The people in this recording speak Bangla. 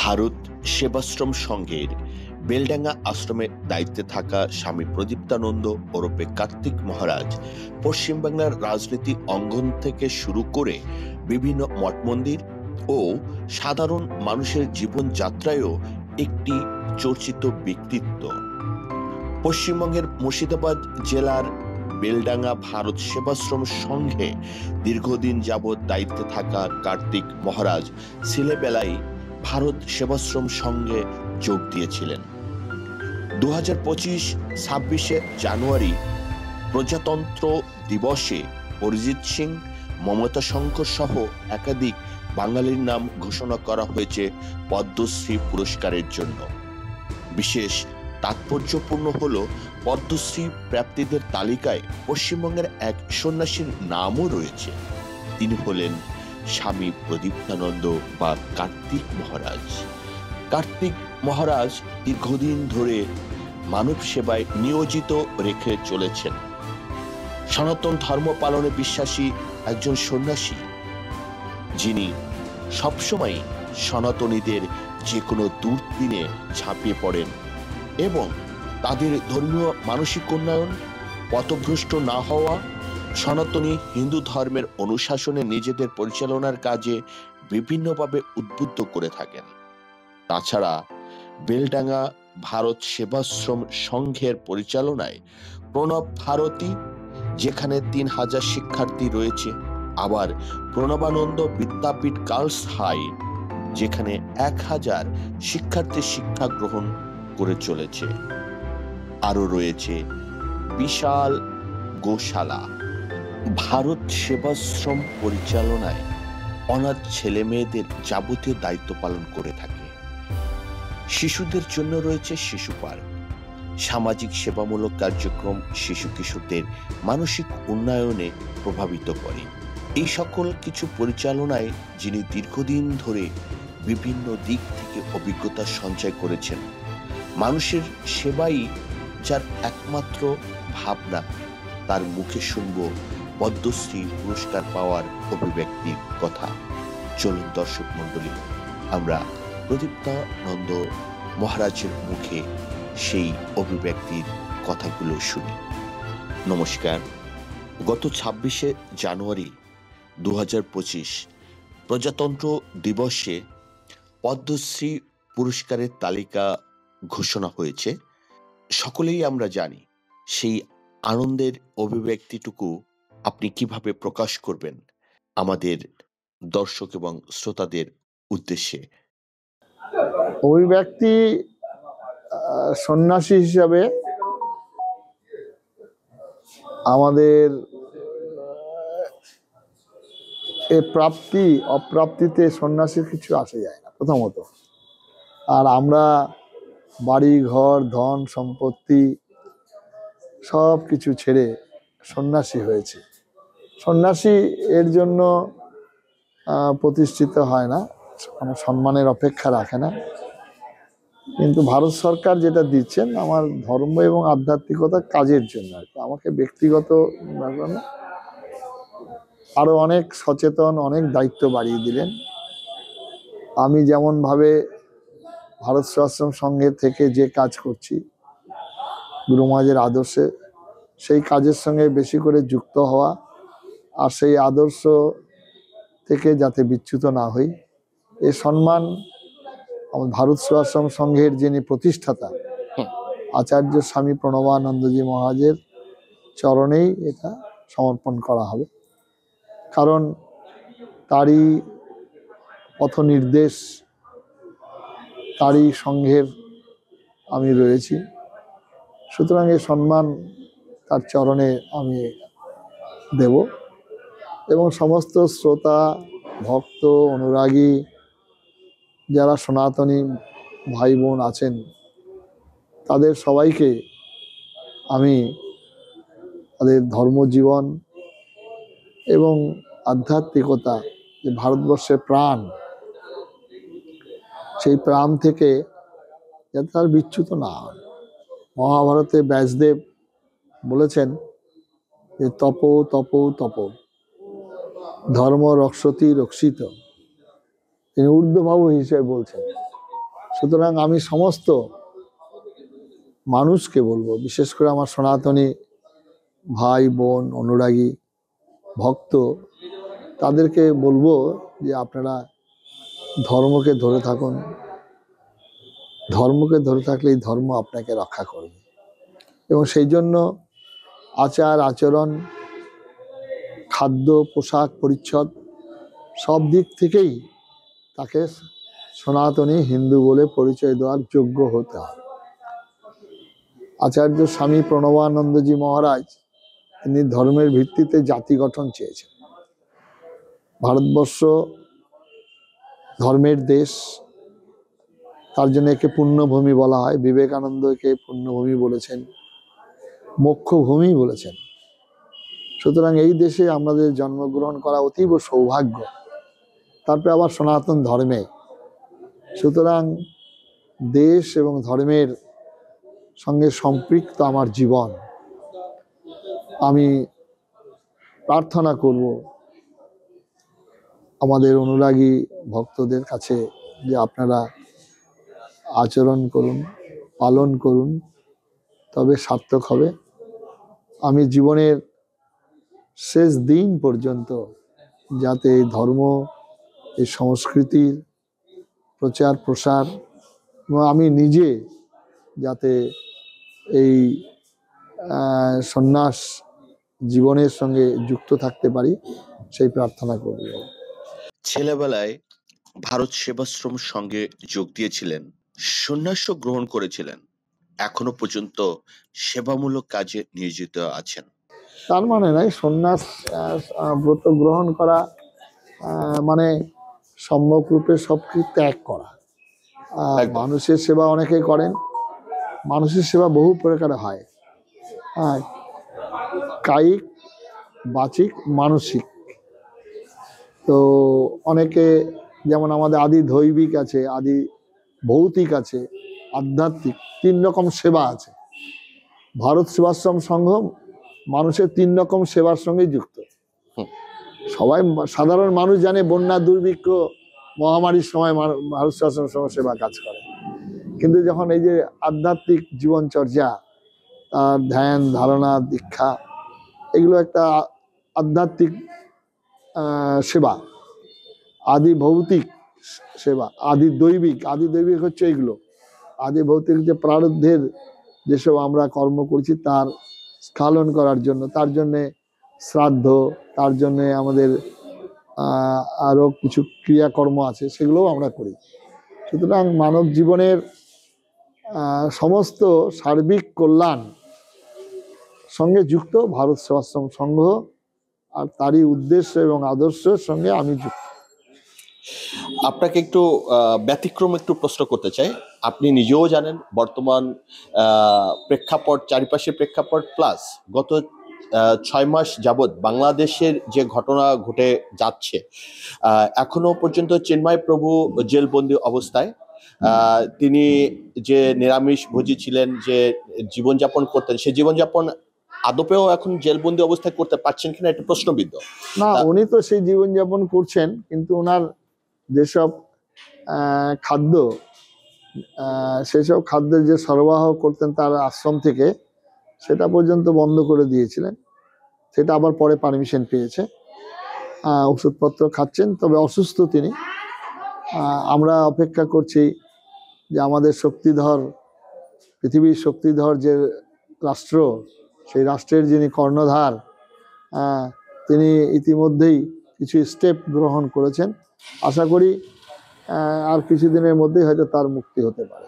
ভারত সেবাশ্রম সংঘের বেলডাঙ্গা আশ্রমের দায়িত্বে থাকা স্বামী প্রদীপ্তানন্দ ওরফে কার্তিক মহারাজ পশ্চিমবাংলার রাজনীতি অঙ্গন থেকে শুরু করে বিভিন্ন মঠ মন্দির ও সাধারণ মানুষের জীবনযাত্রায়ও একটি চর্চিত ব্যক্তিত্ব। পশ্চিমবঙ্গের মুর্শিদাবাদ জেলার বেলডাঙ্গা ভারত সেবাশ্রম সংঘে দীর্ঘদিন যাবৎ দায়িত্বে থাকা কার্তিক মহারাজ ছেলেবেলায় ভারত সেবাশ্রম সংঘে যোগ দিয়েছিলেন। 2025 জানুয়ারি প্রজাতন্ত্র দিবসে অরিজিৎ সিং, মমতা শঙ্কর সহ একাধিক বাঙালির নাম ঘোষণা করা হয়েছে পদ্মশ্রী পুরস্কারের জন্য। বিশেষ তাৎপর্যপূর্ণ হল পদ্মশ্রী প্রাপ্তিদের তালিকায় পশ্চিমবঙ্গের এক সন্ন্যাসীর নামও রয়েছে। তিনি হলেন স্বামী প্রদীপ্তানন্দ বা কার্তিক মহারাজ। কার্তিক মহারাজ দীর্ঘদিন ধরে মানব সেবায় নিয়োজিত রেখে চলেছেন। সনাতন ধর্ম পালনে বিশ্বাসী একজন সন্ন্যাসী, যিনি সবসময় সনাতনীদের যে কোনো দুর্দিনে ঝাঁপিয়ে পড়েন এবং তাদের ধর্মীয় মানসিক উন্নয়ন, পথভ্রষ্ট না হওয়া, সনাতনী হিন্দু ধর্মের অনুশাসনে নিজেদের পরিচালনার কাজে বিভিন্নভাবে উদ্বুদ্ধ করে থাকেন। তাছাড়া বেলডাঙ্গা ভারত সেবাশ্রম সংঘের পরিচালনায় প্রণব ভারতী, যেখানে 3000 শিক্ষার্থী রয়েছে, আবার প্রণবানন্দ বিদ্যাপীঠ গার্লস হাই, যেখানে 1000 শিক্ষার্থী শিক্ষা গ্রহণ করে চলেছে। আরো রয়েছে বিশাল গোশালা। ভারত সেবাশ্রম পরিচালনায় অনাথ ছেলে মেয়েদের যাবতীয় দায়িত্ব পালন করে থাকে। শিশুদের জন্য রয়েছে শিশু পার্ক। সামাজিক সেবামূলক কার্যক্রম শিশু কিশোরদের মানসিক উন্নয়নে প্রভাবিত করে। এই সকল কিছু পরিচালনায় যিনি দীর্ঘদিন ধরে বিভিন্ন দিক থেকে অভিজ্ঞতা সঞ্চয় করেছেন। মানুষের সেবাই যার একমাত্র ভাবনা, তার মুখে শুনব পদ্মশ্রী পুরস্কার পাওয়ার অভিব্যক্তির কথা। চলুন দর্শক মন্ডলী, আমরা প্রদীপ্তানন্দ মহারাজের মুখে সেই অভিব্যক্তির কথাগুলো শুনি। নমস্কার। গত 26 জানুয়ারি 2025 প্রজাতন্ত্র দিবসে পদ্মশ্রী পুরস্কারের তালিকা ঘোষণা হয়েছে। সকলেই আমরা জানি। সেই আনন্দের অভিব্যক্তিটুকু আপনি কিভাবে প্রকাশ করবেন আমাদের দর্শক এবং শ্রোতাদের উদ্দেশ্যে? অভিব্যক্তি সন্ন্যাসী হিসাবে আমাদের এ প্রাপ্তি অপ্রাপ্তিতে সন্ন্যাসীর কিছু আসে যায় না প্রথমত। আর আমরা বাড়ি ঘর ধন সম্পত্তি সব কিছু ছেড়ে সন্ন্যাসী হয়েছে। সন্ন্যাসী এর জন্য প্রতিষ্ঠিত হয় না, কোনো সম্মানের অপেক্ষা রাখে না। কিন্তু ভারত সরকার যেটা দিচ্ছেন আমার ধর্ম এবং আধ্যাত্মিকতা কাজের জন্য, আমাকে ব্যক্তিগত আরো অনেক সচেতন, অনেক দায়িত্ব বাড়িয়ে দিলেন। আমি যেমনভাবে ভারত সেবাশ্রম সংঘের থেকে যে কাজ করছি গুরু মহারাজের আদর্শে, সেই কাজের সঙ্গে বেশি করে যুক্ত হওয়া, আর সেই আদর্শ থেকে যাতে বিচ্যুত না হই, এ সম্মান আমার ভারত সেবাশ্রম সংঘের যিনি প্রতিষ্ঠাতা আচার্য স্বামী প্রণবানন্দজি মহারাজের চরণেই এটা সমর্পণ করা হবে। কারণ তারই পথ নির্দেশ, তারই সংঘের আমি রয়েছি। সুতরাং এই সম্মান তার চরণে আমি দেব এবং সমস্ত শ্রোতা, ভক্ত, অনুরাগী যারা সনাতনী ভাই বোন আছেন তাদের সবাইকে আমি তাদের ধর্মজীবন এবং আধ্যাত্মিকতা, যে ভারতবর্ষের প্রাণ, সেই প্রাণ থেকে যাতে তার বিচ্যুত না হয়। মহাভারতে ব্যাসদেব বলেছেন যে তপ তপ তপ ধর্ম রক্ষতি রক্ষিত। তিনি ঊর্ধ্বভাব হিসেবে বলছেন সুতরাং আমি সমস্ত মানুষকে বলবো, বিশেষ করে আমার সনাতনী ভাই বোন, অনুরাগী ভক্ত, তাদেরকে বলবো যে আপনারা ধর্মকে ধরে থাকুন। ধর্মকে ধরে থাকলে এই ধর্ম আপনাকে রক্ষা করবে, এবং সেই জন্য আচার আচরণ, খাদ্য, পোশাক পরিচ্ছদ সব দিক থেকেই তাকে সনাতনী হিন্দু বলে পরিচয় দেওয়ার যোগ্য হতে হবে। আচার্য স্বামী প্রণবানন্দজি মহারাজ তিনি ধর্মের ভিত্তিতে জাতি গঠন চেয়েছেন। ভারতবর্ষ ধর্মের দেশ, তার জন্য একে পুণ্যভূমি বলা হয়। বিবেকানন্দকে পুণ্যভূমি বলেছেন, মোক্ষভূমি বলেছেন। সুতরাং এই দেশে আমাদের জন্মগ্রহণ করা অতীব সৌভাগ্য, তারপরে আবার সনাতন ধর্মে। সুতরাং দেশ এবং ধর্মের সঙ্গে সম্পৃক্ত আমার জীবন। আমি প্রার্থনা করব আমাদের অনুরাগী ভক্তদের কাছে যে আপনারা আচরণ করুন, পালন করুন, তবে সার্থক হবে। আমি জীবনের শেষ দিন পর্যন্ত যাতে এই ধর্ম, এই সংস্কৃতির প্রচার প্রসার, এবং আমি নিজে যাতে এই সন্ন্যাস জীবনের সঙ্গে যুক্ত থাকতে পারি, সেই প্রার্থনা করব। ছেলেবেলায় ভারত সেবাশ্রম সঙ্গে যোগ দিয়েছিলেন, সন্ন্যাস গ্রহণ করেছিলেন, এখনো পর্যন্ত সেবামূলক কাজে নিয়োজিত আছেন। তার মানে নাই সন্ন্যাস ব্রত গ্রহণ করা মানে সম্যকরূপে সবকিছু ত্যাগ করা। একদম। মানুষের সেবা অনেকে করেন, মানুষের সেবা বহু প্রকারে হয়। কায়িক, বাচিক, মানসিক। তো অনেকে, যেমন আমাদের আদি দৈবিক আছে, আদি ভৌতিক আছে, আধ্যাত্মিক, 3 রকম সেবা আছে। ভারত সেবাশ্রম সংঘ মানুষের 3 রকম সেবার সঙ্গে যুক্ত। সবাই সাধারণ মানুষ জানে বন্যা, দুর্ভিক্ষ, মহামারীর সময় ভারত সেবাশ্রম সংঘ সেবা কাজ করে। কিন্তু যখন এই যে আধ্যাত্মিক জীবনচর্যা, তার ধ্যান ধারণা দীক্ষা, এগুলো একটা আধ্যাত্মিক সেবা। আদি ভৌতিক সেবা, আদি দৈবিক। আদি দৈবিক হচ্ছে এইগুলো। আদি ভৌতিক যে প্রারব্ধের যেসব আমরা কর্ম করছি তার স্খলন করার জন্য, তার জন্যে শ্রাদ্ধ, তার জন্যে আমাদের আরও কিছু ক্রিয়াকর্ম আছে, সেগুলোও আমরা করি। সুতরাং মানব জীবনের সমস্ত সার্বিক কল্যাণ সঙ্গে যুক্ত ভারত সেবাশ্রম সংঘ, আর তারই উদ্দেশ্য এবং আদর্শের সঙ্গে আমি যুক্ত। আপনাকে একটু ব্যতিক্রম একটু প্রশ্ন করতে চাই। আপনি নিজেও জানেন বর্তমান প্রেক্ষাপট, চারিপাশের প্রেক্ষাপট প্লাস গত 6 মাস যাবৎ বাংলাদেশের যে ঘটনা ঘটে যাচ্ছে, এখনো পর্যন্ত চিন্ময় প্রভু জেলবন্দি অবস্থায়। তিনি যে নিরামিষ ভোজী ছিলেন, যে জীবনযাপন করতেন, সেই জীবনযাপন আদপেও এখন জেলবন্দি অবস্থায় করতে পারছেন কিনা একটা প্রশ্নবিদ্ধ। না, উনি তো সেই জীবনযাপন করছেন, কিন্তু ওনার যেসব খাদ্য, সেসব খাদ্যের যে সরবরাহ করতেন তার আশ্রম থেকে, সেটা পর্যন্ত বন্ধ করে দিয়েছিলেন। সেটা আবার পরে পারমিশন পেয়েছে। ওষুধপত্র খাচ্ছেন, তবে অসুস্থ তিনি। আমরা অপেক্ষা করছি যে আমাদের শক্তিধর, পৃথিবীর শক্তিধর যে রাষ্ট্র, সেই রাষ্ট্রের যিনি কর্ণধার, তিনি ইতিমধ্যেই কিছু স্টেপ গ্রহণ করেছেন। আশা করি আর কিছুদিনের মধ্যেই হয়তো তার মুক্তি হতে পারে।